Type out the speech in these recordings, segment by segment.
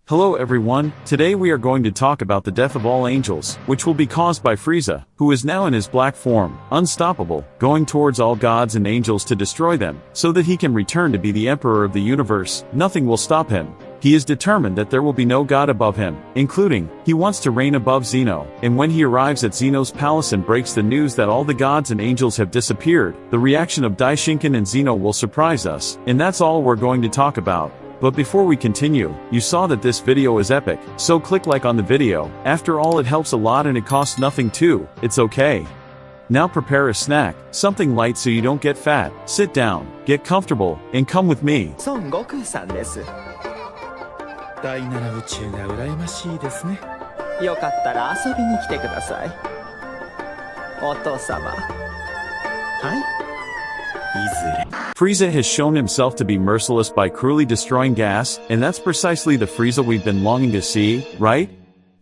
Hello everyone, today we are going to talk about the death of all angels, which will be caused by Frieza, who is now in his black form, unstoppable, going towards all gods and angels to destroy them, so that he can return to be the emperor of the universe. Nothing will stop him. He is determined that there will be no god above him, including, he wants to reign above Zeno, and when he arrives at Zeno's palace and breaks the news that all the gods and angels have disappeared, the reaction of Daishinkan and Zeno will surprise us, and that's all we're going to talk about. But before we continue, you saw that this video is epic, so click like on the video. After all, it helps a lot and it costs nothing too. It's okay. Now prepare a snack, something light so you don't get fat. Sit down, get comfortable, and come with me. Son Goku-san です。第7宇宙が羨ましいですね。よかったら遊びに来てください。お父様。はい。Frieza has shown himself to be merciless by cruelly destroying gas, and that's precisely the Frieza we've been longing to see, right?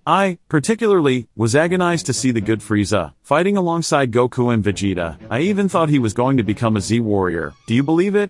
I, particularly, was agonized to see the good Frieza, fighting alongside Goku and Vegeta. I even thought he was going to become a Z-warrior. Do you believe it?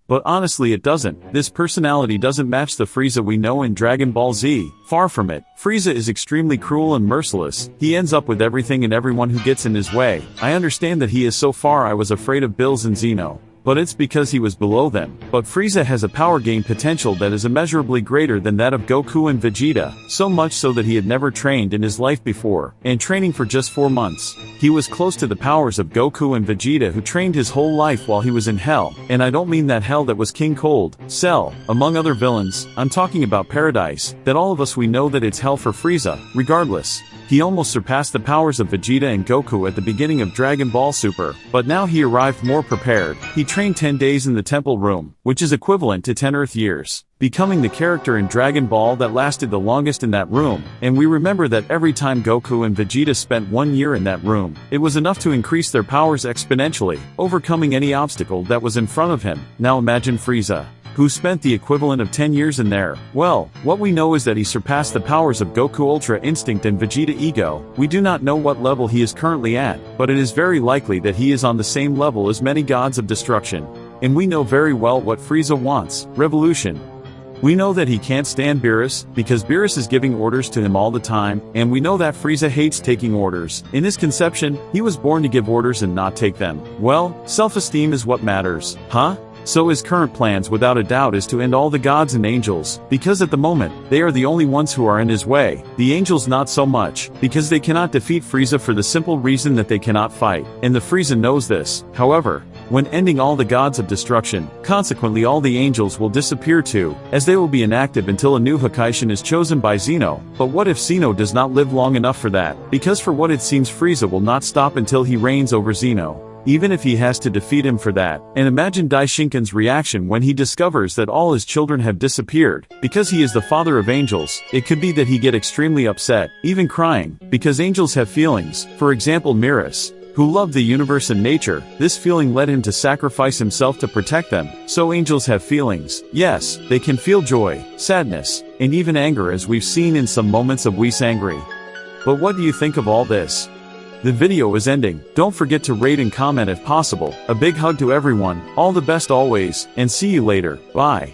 But honestly it doesn't. This personality doesn't match the Frieza we know in Dragon Ball Z. Far from it. Frieza is extremely cruel and merciless. He ends up with everything and everyone who gets in his way. I understand that he is so far. I was afraid of Bills and Zeno. But it's because he was below them. But Frieza has a power gain potential that is immeasurably greater than that of Goku and Vegeta, so much so that he had never trained in his life before, and training for just 4 months. He was close to the powers of Goku and Vegeta, who trained his whole life while he was in hell, and I don't mean that hell that was King Cold, Cell, among other villains. I'm talking about Paradise, that all of us we know that it's hell for Frieza. Regardless, he almost surpassed the powers of Vegeta and Goku at the beginning of Dragon Ball Super, but now he arrived more prepared. He trained 10 days in the temple room, which is equivalent to 10 Earth years, becoming the character in Dragon Ball that lasted the longest in that room, and we remember that every time Goku and Vegeta spent 1 year in that room, it was enough to increase their powers exponentially, overcoming any obstacle that was in front of him. Now imagine Frieza, who spent the equivalent of 10 years in there. Well, what we know is that he surpassed the powers of Goku Ultra Instinct and Vegeta Ego. We do not know what level he is currently at, but it is very likely that he is on the same level as many gods of destruction. And we know very well what Frieza wants: revolution. We know that he can't stand Beerus, because Beerus is giving orders to him all the time, and we know that Frieza hates taking orders. In his conception, he was born to give orders and not take them. Well, self-esteem is what matters, huh? So his current plans without a doubt is to end all the gods and angels, because at the moment, they are the only ones who are in his way. The angels not so much, because they cannot defeat Frieza for the simple reason that they cannot fight, and the Frieza knows this. However, when ending all the gods of destruction, consequently all the angels will disappear too, as they will be inactive until a new Hakaishin is chosen by Zeno. But what if Zeno does not live long enough for that? Because for what it seems Frieza will not stop until he reigns over Zeno, even if he has to defeat him for that. And imagine Daishinkan's reaction when he discovers that all his children have disappeared. Because he is the father of angels, it could be that he get extremely upset, even crying, because angels have feelings. For example, Mirus, who loved the universe and nature, this feeling led him to sacrifice himself to protect them. So angels have feelings. Yes, they can feel joy, sadness, and even anger, as we've seen in some moments of Whis Angry. But what do you think of all this? The video is ending. Don't forget to rate and comment if possible. A big hug to everyone, all the best always, and see you later. Bye.